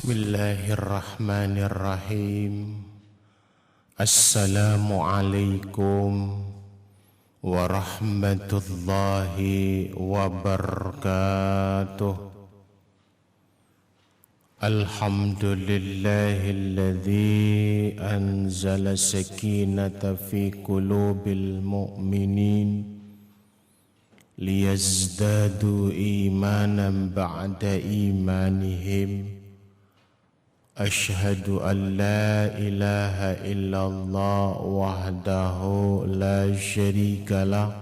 Bismillahirrahmanirrahim. Assalamualaikum warahmatullahi wabarakatuh. Alhamdulillahilladzi anzala sakinata fi qulubil mu'minin liyazdadu imanan ba'da imanihim. Ashhadu an la ilaha illallah wahdahu la syarika lah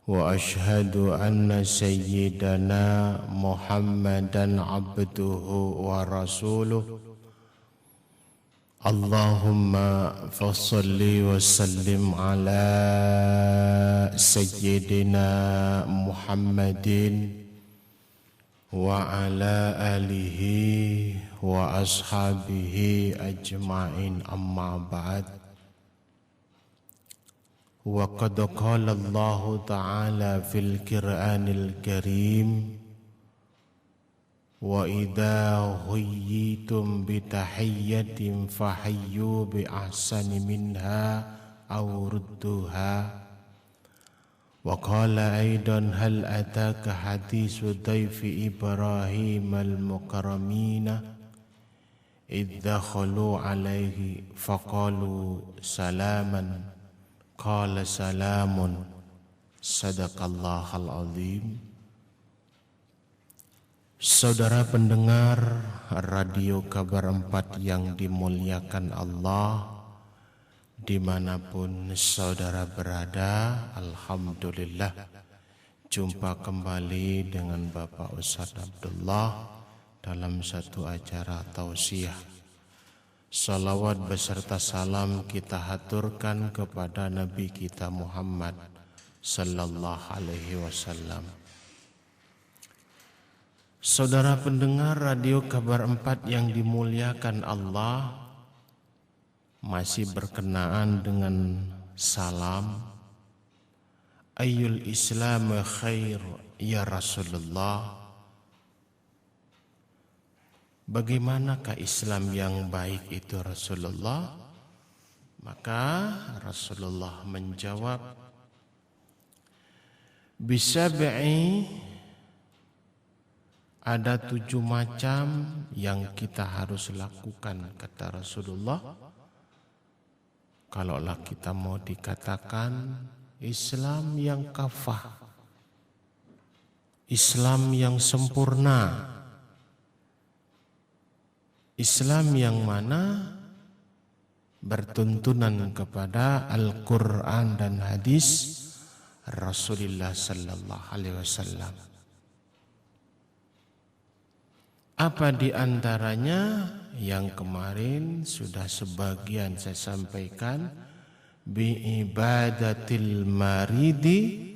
wa ashhadu anna sayyidana Muhammadan abduhu wa rasuluh. Allahumma fassalli wa sallim ala sayyidina Muhammadin wa ala alihi wa ashabihi ajma'in, amma ba'd. Wa qad qala Allah ta'ala fil Qur'anil Karim, wa idza huyyitum bi tahiyyatin fahayyu bi ahsani minha aw rudduha. Wa qala aidan hal ataka haditsu dhaifi Ibrahim al-mukarramina idh dakhalu alaihi faqalu salaman qala salamun. Sadaqallahul azim. Saudara pendengar Radio Kabar 4 yang dimuliakan Allah, dimanapun saudara berada, alhamdulillah jumpa kembali dengan Bapak Ustadz Abdullah dalam satu acara tausiah. Salawat beserta salam kita haturkan kepada Nabi kita Muhammad sallallahu alaihi wasallam. Saudara pendengar Radio Kabar 4 yang dimuliakan Allah, masih berkenaan dengan salam. Ayyul Islam khair ya Rasulullah. Bagaimanakah Islam yang baik itu Rasulullah? Maka Rasulullah menjawab, bisab'i, ada 7 macam yang kita harus lakukan, kata Rasulullah. Kalaulah kita mau dikatakan Islam yang kafah, Islam yang sempurna, Islam yang mana bertuntunan kepada Al-Quran dan hadis Rasulullah sallallahu alaihi wasallam. Apa di antaranya? Yang kemarin sudah sebagian saya sampaikan, bi'ibadatil maridi,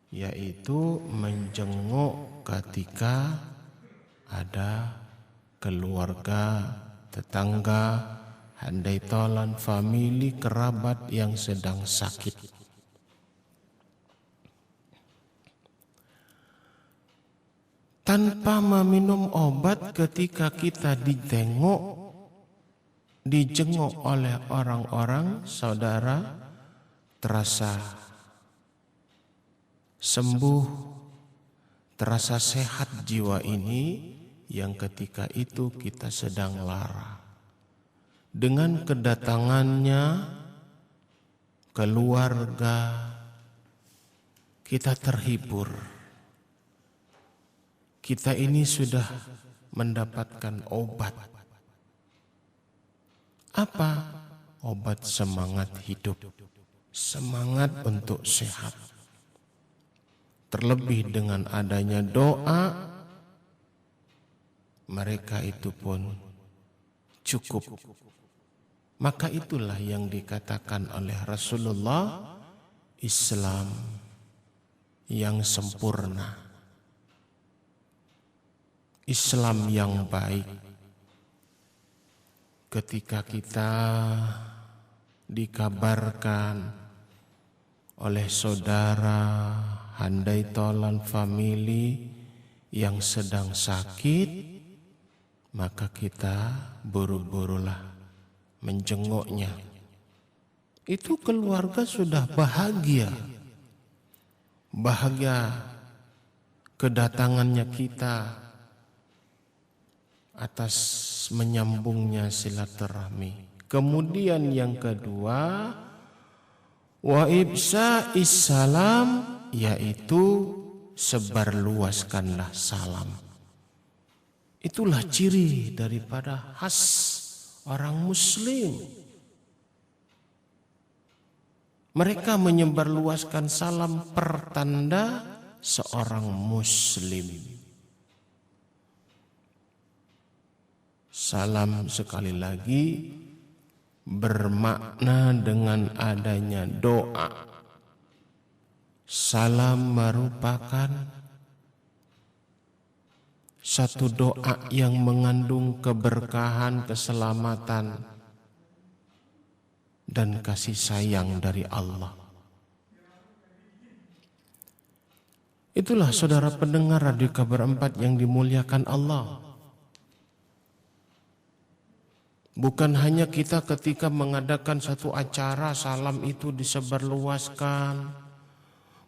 yaitu menjenguk ketika ada keluarga, tetangga, handai tolan, famili, kerabat yang sedang sakit. Tanpa meminum obat, ketika kita dijenguk oleh orang-orang, saudara terasa sembuh, terasa sehat jiwa ini, yang ketika itu kita sedang lara. Dengan kedatangannya keluarga, kita terhibur. Kita ini sudah mendapatkan obat. Apa? Obat semangat hidup, semangat untuk sehat. Terlebih dengan adanya doa, mereka itu pun cukup. Maka itulah yang dikatakan oleh Rasulullah, Islam yang sempurna, Islam yang baik. Ketika kita dikabarkan oleh saudara, handai tolan famili yang sedang sakit, maka kita buru-burulah menjenguknya. Itu keluarga sudah bahagia. Bahagia kedatangannya kita atas menyambungnya silaturahmi. Kemudian yang kedua, wa ibsa'is salam, yaitu sebarluaskanlah salam. Itulah ciri daripada khas orang muslim. Mereka menyebarluaskan salam pertanda seorang muslim. Salam sekali lagi bermakna dengan adanya doa. Salam merupakan satu doa yang mengandung keberkahan, keselamatan, dan kasih sayang dari Allah. Itulah saudara pendengar Radio Kabar 4 yang dimuliakan Allah. Bukan hanya kita ketika mengadakan satu acara salam itu disebarluaskan.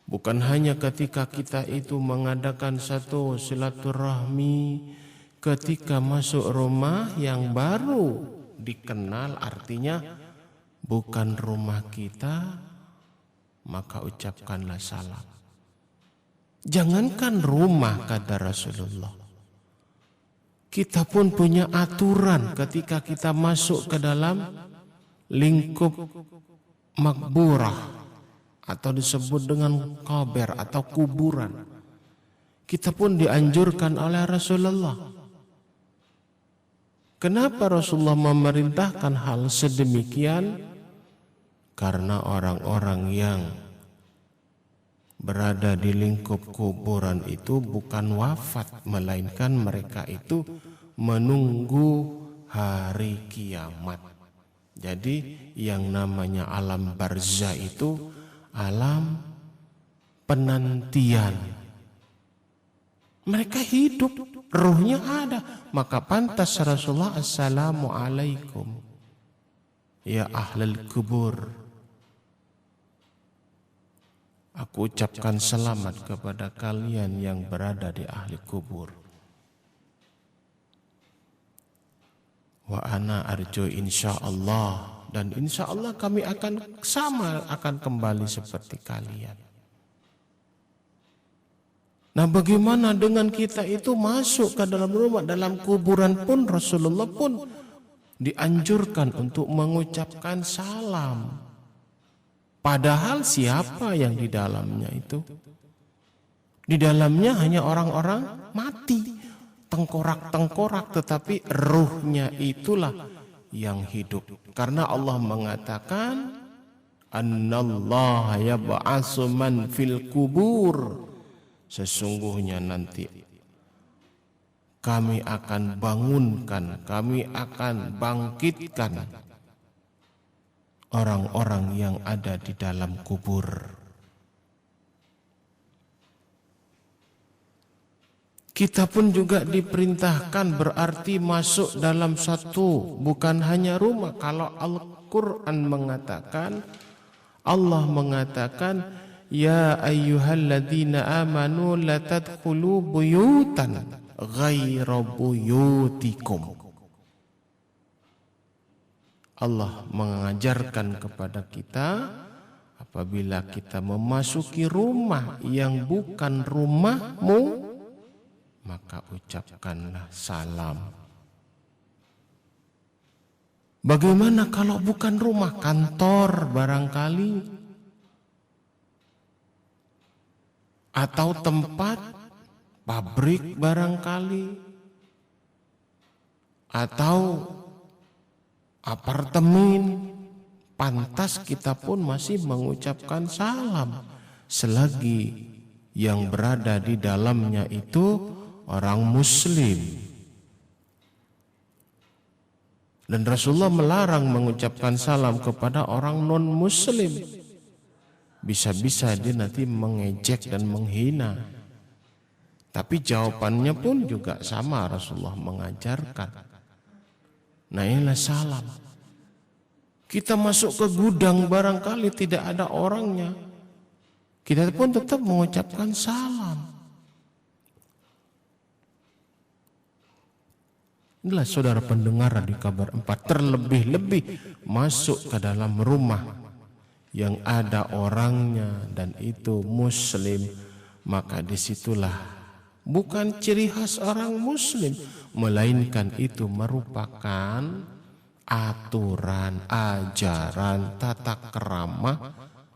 Bukan hanya ketika kita itu mengadakan satu silaturahmi, ketika masuk rumah yang baru dikenal, artinya bukan rumah kita, maka ucapkanlah salam. Jangankan rumah, kata Rasulullah, kita pun punya aturan ketika kita masuk ke dalam lingkup makburah atau disebut dengan qabr atau kuburan. Kita pun dianjurkan oleh Rasulullah. Kenapa Rasulullah memerintahkan hal sedemikian? Karena orang-orang yang berada di lingkup kuburan itu bukan wafat, melainkan mereka itu menunggu hari kiamat. Jadi yang namanya alam barzah itu alam penantian. Mereka hidup, ruhnya ada. Maka pantas Rasulullah, assalamualaikum ya ahlul kubur. Aku ucapkan selamat kepada kalian yang berada di ahli kubur. Wa ana arju insyaallah, dan insyaallah kami akan kembali seperti kalian. Nah, bagaimana dengan kita itu masuk ke dalam rumah, dalam kuburan pun Rasulullah pun dianjurkan untuk mengucapkan salam. Padahal siapa yang di dalamnya itu? Di dalamnya hanya orang-orang mati, tengkorak-tengkorak, tetapi ruhnya itulah yang hidup. Karena Allah mengatakan, Annallaha yab'atsu man fil kubur. Sesungguhnya nanti kami akan bangunkan, kami akan bangkitkan orang-orang yang ada di dalam kubur. Kita pun juga diperintahkan berarti masuk dalam satu, bukan hanya rumah. Kalau Al-Quran mengatakan, Allah mengatakan, ya ayyuhalladzina amanu la tadkhulu buyutan ghaira buyutikum. Allah mengajarkan kepada kita, apabila kita memasuki rumah yang bukan rumahmu, maka ucapkanlah salam. Bagaimana kalau bukan rumah, kantor barangkali, atau tempat pabrik barangkali, atau apartemen, pantas kita pun masih mengucapkan salam selagi yang berada di dalamnya itu orang muslim. Dan Rasulullah melarang mengucapkan salam kepada orang non muslim. Bisa-bisa dia nanti mengejek dan menghina. Tapi jawabannya pun juga sama, Rasulullah mengajarkan. Nah, inilah salam. Kita masuk ke gudang barangkali tidak ada orangnya, kita pun tetap mengucapkan salam. Inilah saudara pendengar di kabar 4, terlebih-lebih masuk ke dalam rumah yang ada orangnya dan itu muslim, maka disitulah bukan ciri khas orang muslim, melainkan itu merupakan aturan, ajaran, tata krama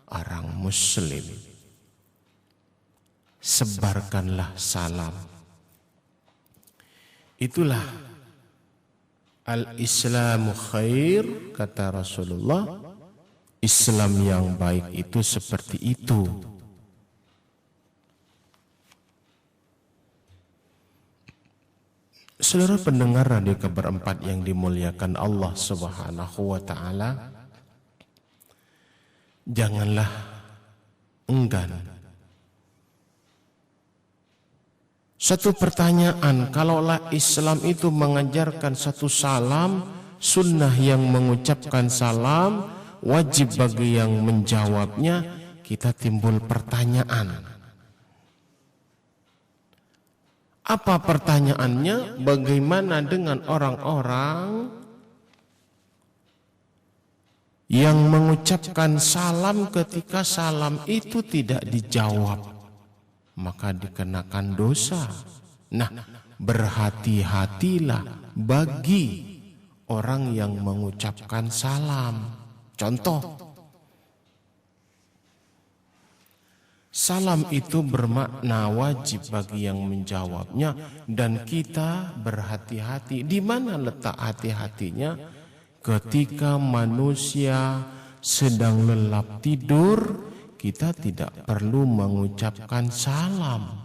orang muslim. Sebarkanlah salam. Itulah al-Islamu khair, kata Rasulullah. Islam yang baik itu seperti itu. Saudara pendengar radio kabar 4 yang dimuliakan Allah Subhanahu wa ta'ala, janganlah enggan. Satu pertanyaan, kalaulah Islam itu mengajarkan satu salam, sunnah yang mengucapkan salam, wajib bagi yang menjawabnya, kita timbul pertanyaan. Apa pertanyaannya? Bagaimana dengan orang-orang yang mengucapkan salam ketika salam itu tidak dijawab? Maka dikenakan dosa. Nah, berhati-hatilah bagi orang yang mengucapkan salam. Contoh, salam itu bermakna wajib bagi yang menjawabnya dan kita berhati-hati. Di mana letak hati-hatinya? Ketika manusia sedang lelap tidur, kita tidak perlu mengucapkan salam.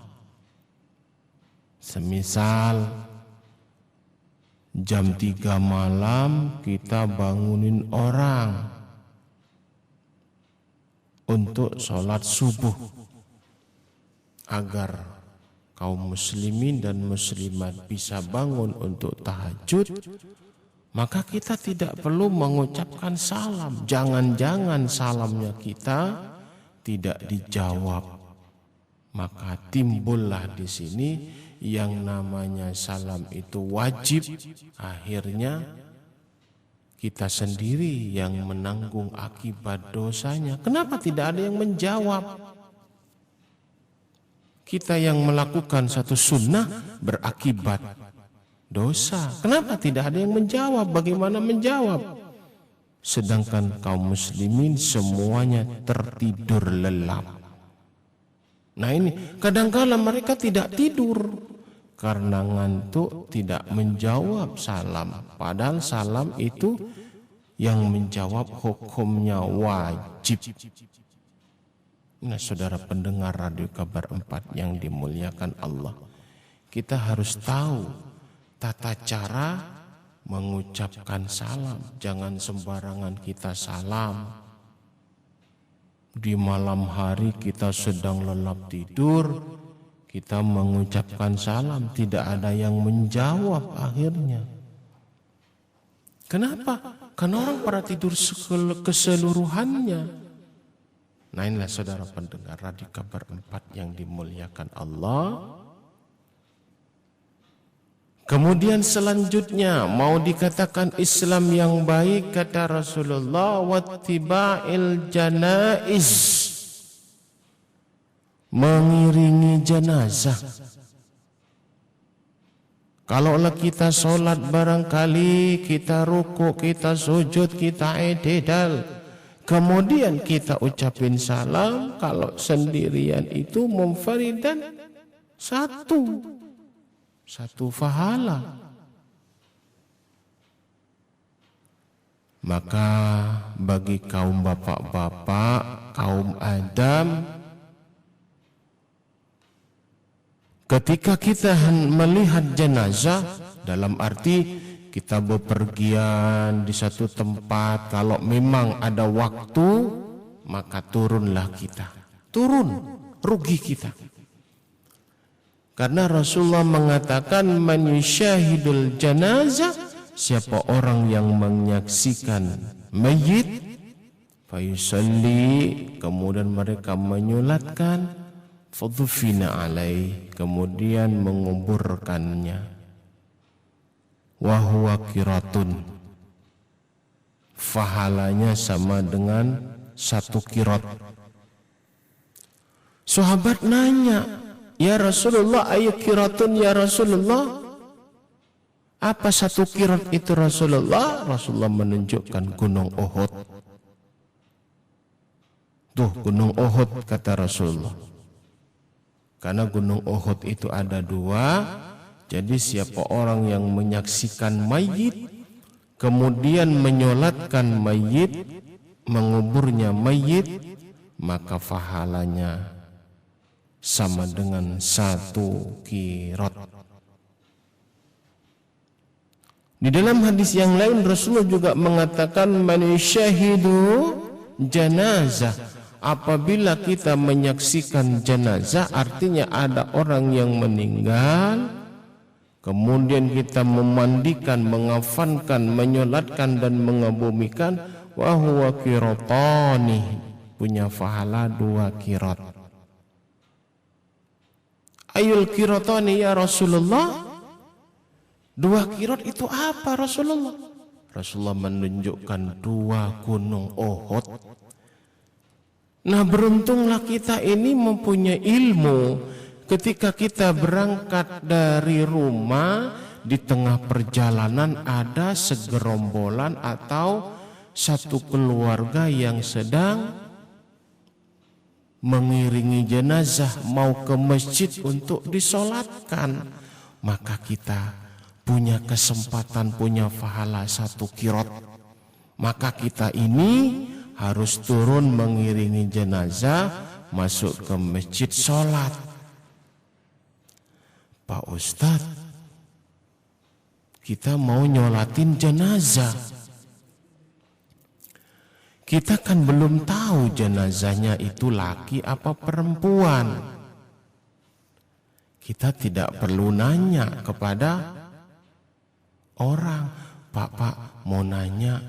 Semisal jam 3 malam kita bangunin orang untuk sholat subuh agar kaum muslimin dan muslimat bisa bangun untuk tahajud, maka kita tidak perlu mengucapkan salam. Jangan-jangan salamnya kita tidak dijawab, maka timbullah di sini yang namanya salam itu wajib. Akhirnya kita sendiri yang menanggung akibat dosanya. Kenapa tidak ada yang menjawab? Kita yang melakukan satu sunnah berakibat dosa. Kenapa tidak ada yang menjawab? Bagaimana menjawab? Sedangkan kaum muslimin semuanya tertidur lelap. Nah ini, kadangkala mereka tidak tidur karena ngantuk, tidak menjawab salam. Padahal salam itu yang menjawab hukumnya wajib. Nah saudara pendengar radio kabar 4 yang dimuliakan Allah, kita harus tahu tata cara mengucapkan salam. Jangan sembarangan kita salam. Di malam hari kita sedang lelap tidur, kita mengucapkan salam, tidak ada yang menjawab akhirnya. Kenapa? Karena orang pada tidur keseluruhannya. Nah inilah saudara pendengar radio kabar 4 yang dimuliakan Allah. Kemudian selanjutnya mau dikatakan Islam yang baik, kata Rasulullah, wattiba'il janaiz, mengiringi jenazah. Kalaulah kita sholat barangkali kita rukuk, kita sujud, kita i'tidal, kemudian kita ucapin salam, kalau sendirian itu munfaridan satu pahala. Maka bagi kaum bapak-bapak, kaum Adam, ketika kita melihat jenazah, dalam arti kita bepergian di satu tempat, kalau memang ada waktu, maka turunlah kita. Turun, rugi kita. Karena Rasulullah mengatakan man yusyahidul janazah, siapa orang yang menyaksikan mayit, fayusalli, kemudian mereka menyulatkan, fadhufina alaih, kemudian menguburkannya, wa huwa qiratun, pahalanya sama dengan 1 qirat. Sahabat nanya, ya Rasulullah, ayu qiratun ya Rasulullah, apa 1 qirat itu Rasulullah? Rasulullah menunjukkan gunung Uhud. Tuh gunung Uhud, kata Rasulullah. Karena gunung Uhud itu ada 2. Jadi siapa orang yang menyaksikan mayit, kemudian menyolatkan mayit, menguburnya mayit, maka pahalanya sama dengan 1 qirat. Di dalam hadis yang lain Rasulullah juga mengatakan man yashahidu janazah, apabila kita menyaksikan jenazah, artinya ada orang yang meninggal, kemudian kita memandikan, mengafankan, menyolatkan dan mengebumikan, wa huwa qiratani, punya pahala 2 qirat. Ayul qiratani ya Rasulullah, 2 qirat itu apa Rasulullah? Rasulullah menunjukkan 2 gunung Uhud. Nah, beruntunglah kita ini mempunyai ilmu. Ketika kita berangkat dari rumah, di tengah perjalanan ada segerombolan atau satu keluarga yang sedang mengiringi jenazah mau ke masjid untuk disolatkan, maka kita punya kesempatan, punya pahala 1 qirat. Maka kita ini harus turun mengiringi jenazah masuk ke masjid sholat. Pak Ustadz, kita mau nyolatin jenazah, kita kan belum tahu jenazahnya itu laki apa perempuan. Kita tidak perlu nanya kepada orang, Pak mau nanya,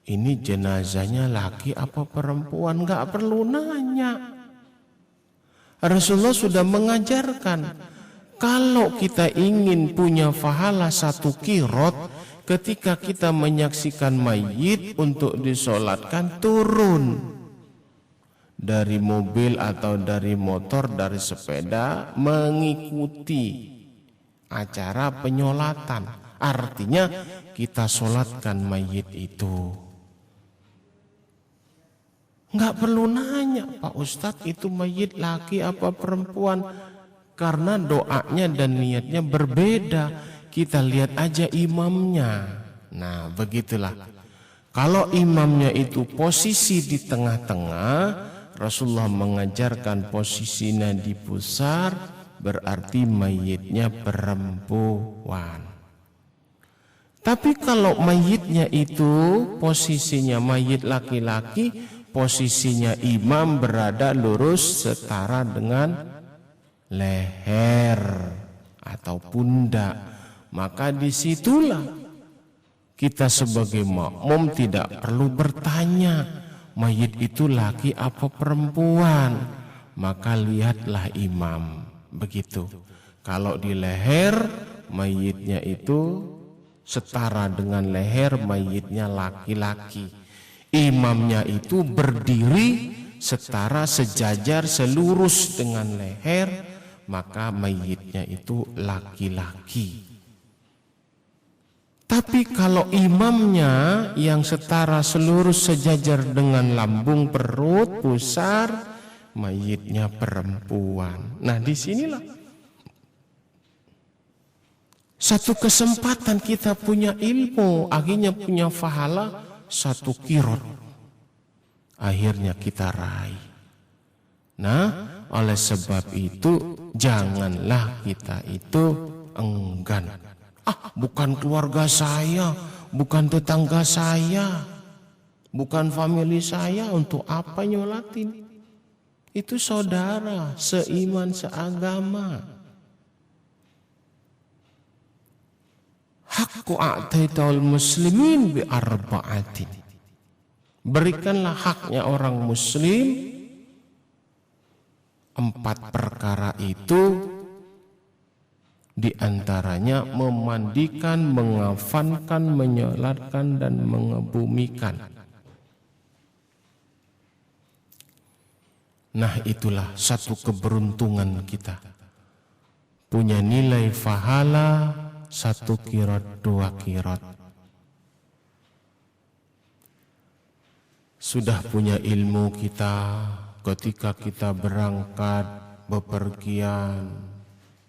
ini jenazahnya laki apa perempuan? Gak perlu nanya. Rasulullah sudah mengajarkan, kalau kita ingin punya pahala 1 qirat, ketika kita menyaksikan mayit untuk disolatkan, turun dari mobil atau dari motor, dari sepeda, mengikuti acara penyolatan. Artinya kita solatkan mayit itu. Nggak perlu nanya, Pak Ustadz itu mayit laki apa perempuan, karena doanya dan niatnya berbeda. Kita lihat aja imamnya. Nah, begitulah. Kalau imamnya itu posisi di tengah-tengah, Rasulullah mengajarkan posisinya di pusar, berarti mayitnya perempuan. Tapi kalau mayitnya itu posisinya mayit laki-laki, posisinya imam berada lurus setara dengan leher atau pundak, maka disitulah kita sebagai makmum tidak perlu bertanya mayit itu laki apa perempuan, maka lihatlah imam. Begitu. Kalau di leher mayitnya itu setara dengan leher mayitnya laki-laki, imamnya itu berdiri setara sejajar selurus dengan leher, maka mayitnya itu laki-laki. Tapi kalau imamnya yang setara selurus sejajar dengan lambung, perut, pusar, mayitnya perempuan. Nah, disinilah satu kesempatan kita punya ilmu, akhirnya punya pahala 1 qirat. Akhirnya kita raih. Nah, oleh sebab itu janganlah kita itu enggan. Bukan keluarga saya, bukan tetangga saya, bukan famili saya, untuk apa nyolatin? Itu saudara, seiman, seagama. Hakku a'taitahul muslimin bi arba'atin. Berikanlah haknya orang muslim 4 perkara itu, diantaranya memandikan, mengafankan, menyolatkan, dan mengebumikan. Nah, itulah satu keberuntungan kita. Punya nilai pahala 1 qirat, 2 qirat. Sudah punya ilmu kita ketika kita berangkat bepergian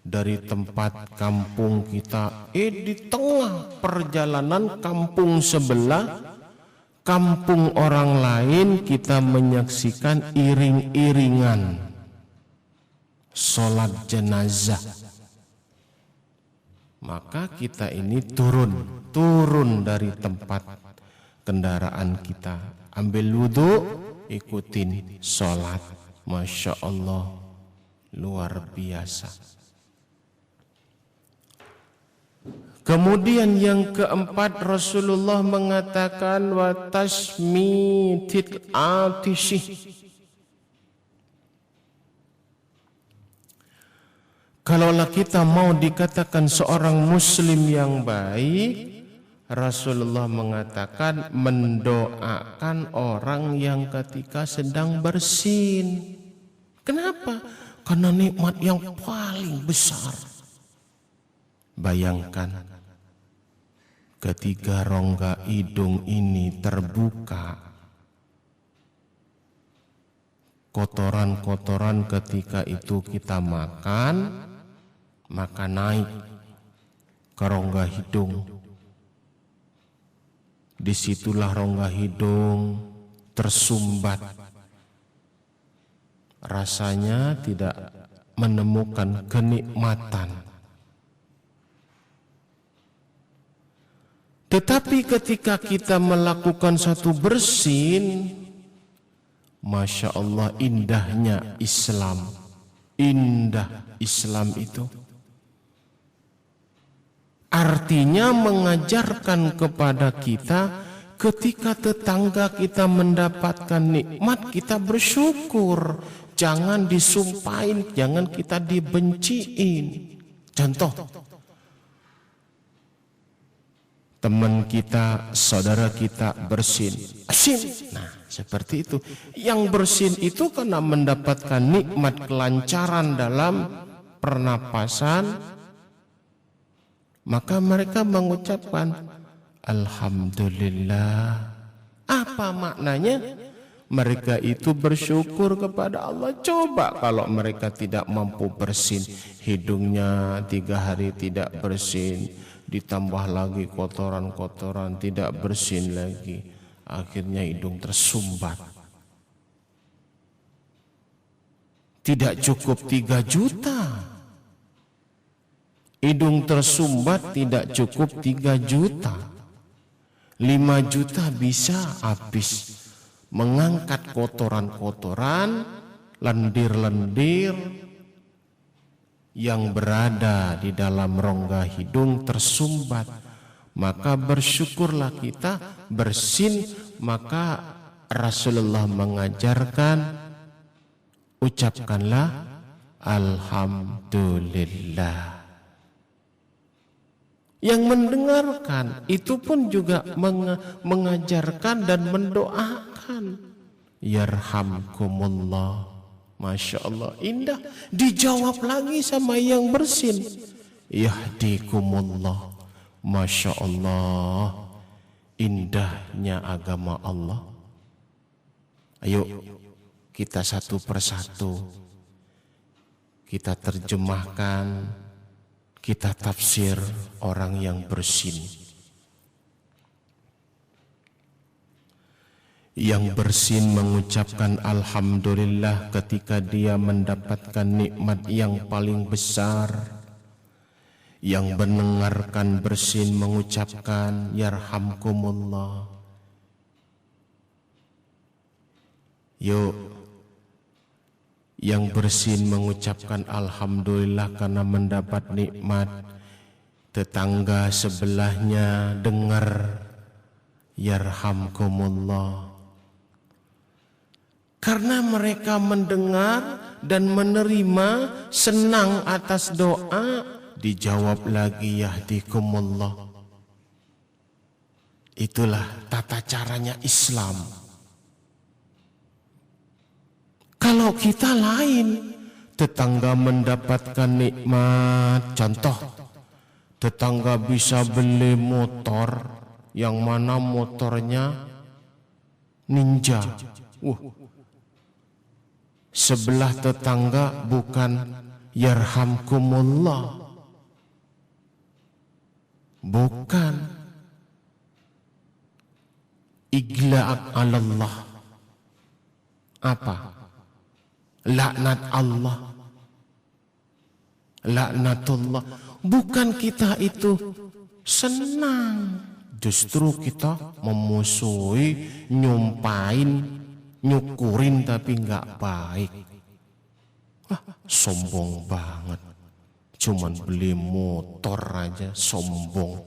dari tempat kampung kita, di tengah perjalanan kampung sebelah, kampung orang lain, kita menyaksikan iring-iringan sholat jenazah. Maka kita ini turun dari tempat kendaraan kita, ambil wudhu, ikutin sholat. Masya Allah, luar biasa. Kemudian yang keempat, Rasulullah mengatakan wa tasmitil atishi. Kalaulah kita mau dikatakan seorang muslim yang baik, Rasulullah mengatakan mendoakan orang yang ketika sedang bersin. Kenapa? Karena nikmat yang paling besar. Bayangkan ketika rongga hidung ini terbuka, kotoran-kotoran ketika itu kita makan, maka naik ke rongga hidung. Disitulah rongga hidung tersumbat. Rasanya tidak menemukan kenikmatan. Tetapi ketika kita melakukan satu bersin, Masya Allah, indahnya Islam. Indah Islam itu. Artinya mengajarkan kepada kita ketika tetangga kita mendapatkan nikmat, kita bersyukur. Jangan disumpahin, jangan kita dibenciin. Contoh, teman kita, saudara kita bersin. Asin. Nah, seperti itu. Yang bersin itu karena mendapatkan nikmat kelancaran dalam pernapasan, maka mereka mengucapkan Alhamdulillah. Apa maknanya? Mereka itu bersyukur kepada Allah. Coba kalau mereka tidak mampu bersin, hidungnya 3 hari tidak bersin, ditambah lagi kotoran-kotoran, tidak bersin lagi, akhirnya hidung tersumbat. Tidak cukup 3 juta. Hidung tersumbat tidak cukup 3 juta. 5 juta bisa habis mengangkat kotoran-kotoran, lendir-lendir yang berada di dalam rongga hidung tersumbat. Maka bersyukurlah kita bersin. Maka Rasulullah mengajarkan, ucapkanlah Alhamdulillah. Yang mendengarkan itu pun juga mengajarkan dan mendoakan. Yarhamkumullah. Masya Allah, indah. Dijawab lagi sama yang bersin. Yahdikumullah. Masya Allah, indahnya agama Allah. Ayo kita satu persatu kita terjemahkan, kita tafsir orang yang bersin. Yang bersin mengucapkan Alhamdulillah ketika dia mendapatkan nikmat yang paling besar. Yang mendengarkan bersin mengucapkan Yarhamkumullah. Yuk, yang bersin mengucapkan Alhamdulillah karena mendapat nikmat. tetangga sebelahnya dengar yarhamkumullah. Karena mereka mendengar dan menerima, senang atas doa, dijawab lagi yahdikumullah. Itulah tata caranya Islam. Kalau kita lain, tetangga mendapatkan nikmat, contoh, tetangga bisa beli motor, yang mana motornya Ninja. Sebelah tetangga bukan yarhamkumullah, bukan igla'ak alallah, apa? Laknat Allah, laknatullah. Bukan kita itu senang, justru kita memusuhi, nyumpain, nyukurin tapi nggak baik. Sombong banget, cuman beli motor aja sombong,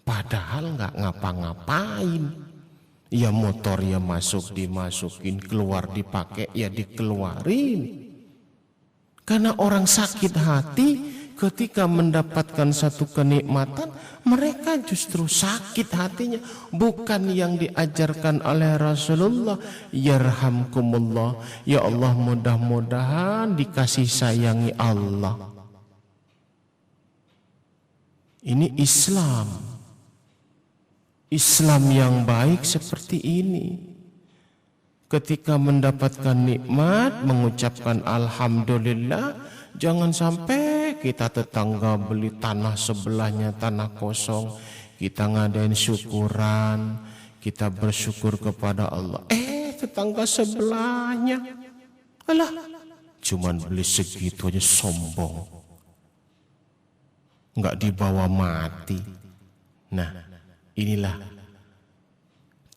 padahal nggak ngapa-ngapain. Ya motor ya masuk dimasukin, keluar dipakai ya dikeluarin. Karena orang sakit hati ketika mendapatkan satu kenikmatan, mereka justru sakit hatinya. Bukan yang diajarkan oleh Rasulullah, yarhamkumullah, ya Allah mudah-mudahan dikasih sayangi Allah. Ini Islam. Islam yang baik seperti ini. Ketika mendapatkan nikmat, mengucapkan alhamdulillah. Jangan sampai kita tetangga beli tanah sebelahnya, tanah kosong, kita ngadain syukuran, kita bersyukur kepada Allah. Tetangga sebelahnya, alah, cuman beli segitu aja sombong, nggak dibawa mati. Nah, inilah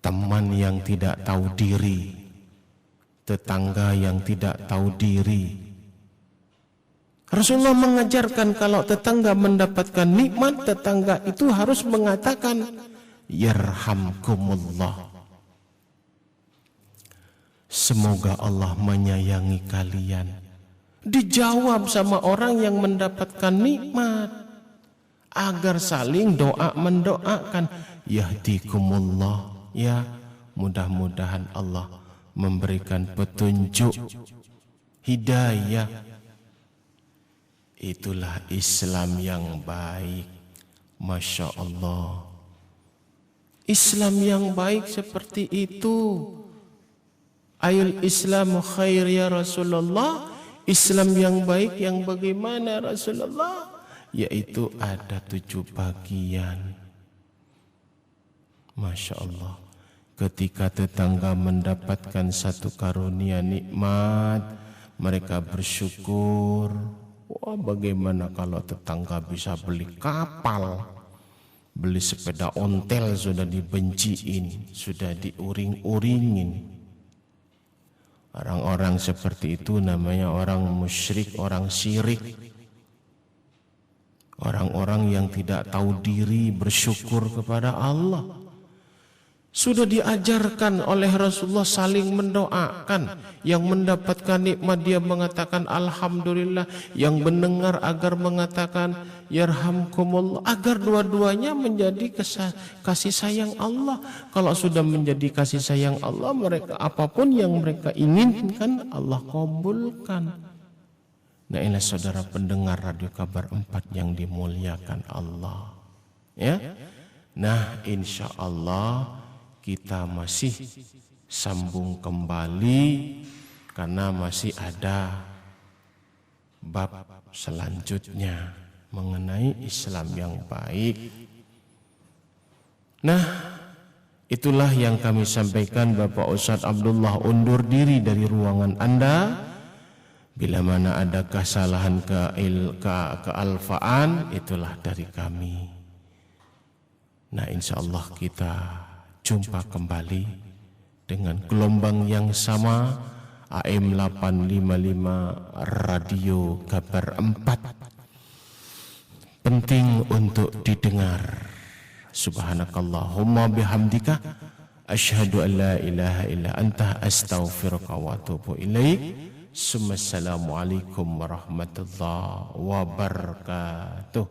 teman yang tidak tahu diri, tetangga yang tidak tahu diri. Rasulullah mengajarkan kalau tetangga mendapatkan nikmat, tetangga itu harus mengatakan yarhamkumullah. Semoga Allah menyayangi kalian. Dijawab sama orang yang mendapatkan nikmat, agar saling doa mendoakan yahdikumullah, ya mudah-mudahan Allah memberikan petunjuk hidayah. Itulah Islam yang baik. Masya Allah, Islam yang baik seperti itu. Ayul Islamu khair ya Rasulullah. Islam yang baik yang bagaimana Rasulullah? Yaitu ada 7 bagian. Masya Allah. Ketika tetangga mendapatkan satu karunia nikmat, mereka bersyukur. Wah, bagaimana kalau tetangga bisa beli kapal, beli sepeda ontel, sudah dibenciin, sudah diuring-uringin. Orang-orang seperti itu namanya orang musyrik, orang syirik. Orang-orang yang tidak tahu diri bersyukur kepada Allah. Sudah diajarkan oleh Rasulullah saling mendoakan. Yang mendapatkan nikmat dia mengatakan alhamdulillah, yang mendengar agar mengatakan yarhamkumullah, agar dua-duanya menjadi kasih sayang Allah. Kalau sudah menjadi kasih sayang Allah, mereka apapun yang mereka inginkan Allah kabulkan. Nah, inilah saudara pendengar Radio Kabar 4 yang dimuliakan Allah. Ya. Nah, insya Allah kita masih sambung kembali karena masih ada bab selanjutnya mengenai Islam yang baik. Nah, itulah yang kami sampaikan. Bapak Ustadz Abdullah undur diri dari ruangan Anda. Bila mana ada kesalahan kealfaan, itulah dari kami. Nah, insya Allah kita jumpa kembali dengan gelombang yang sama, AM 855 Radio Kabar 4. penting untuk didengar. Subhanakallahumma bihamdika asyhadu an la ilaha illa anta astaghfiruka wa atubu ilaik. Assalamualaikum warahmatullahi wabarakatuh.